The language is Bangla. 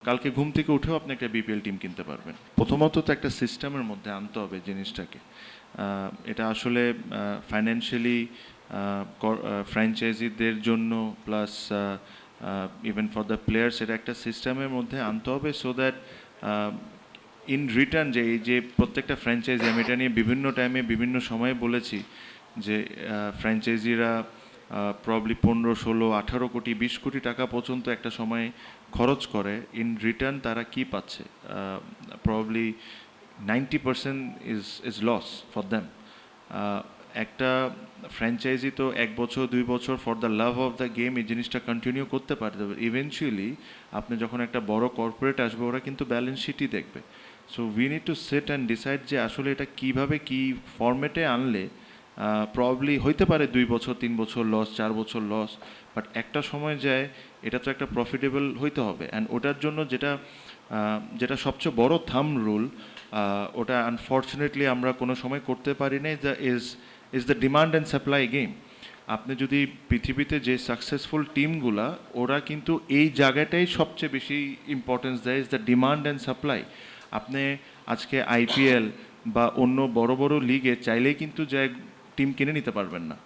কালকে ঘুম থেকে উঠেও আপনি একটা বিপিএল টিম কিনতে পারবেন। প্রথমত তো একটা সিস্টেমের মধ্যে আনতে হবে জিনিসটাকে। এটা আসলে ফাইন্যান্সিয়ালি ফ্র্যাঞ্চাইজিদের জন্য plus even for the players এটা একটা সিস্টেমের মধ্যে আনতে হবে সো দ্যাট ইন রিটার্ন যে এই যে প্রত্যেকটা ফ্র্যাঞ্চাইজি আমি এটা নিয়ে বিভিন্ন টাইমে বিভিন্ন সময়ে বলেছি যে ফ্র্যাঞ্চাইজিরা প্রবলি 15, 16, 18 কোটি 20 কোটি টাকা পর্যন্ত একটা সময় খরচ করে ইন রিটার্ন তারা কি পাচ্ছে probably 90% is loss for them. একটা ফ্র্যাঞ্চাইজি তো 1 বছর 2 বছর for the love of the game এই জিনিসটা কন্টিনিউ করতে পারে, তবে ইভেনচুয়ালি আপনি যখন একটা বড় কর্পোরেট আসবে ওরা কিন্তু ব্যালেন্স শিটই দেখবে। So we need to set and decide যে আসলে এটা কীভাবে কী ফরম্যাটে আনলে প্রবলি হইতে পারে 2 বছর 3 বছর লস 4 বছর লস, বাট একটা সময় যায় এটা তো একটা প্রফিটেবল হইতে হবে। অ্যান্ড ওটার জন্য যেটা যেটা সবচেয়ে বড় থাম রুল, ওটা আনফর্চুনেটলি আমরা কোনো সময় করতে পারি না, the is the demand and supply game. আপনি যদি পৃথিবীতে যে সাকসেসফুল টিমগুলা ওরা কিন্তু এই জায়গাটাই সবচেয়ে বেশি ইম্পর্টেন্স দেয়, is the demand and supply. আপনি আজকে আইপিএল বা অন্য বড় বড় লিগে চাইলেই কিন্তু যে টিম কিনে নিতে পারবেন না।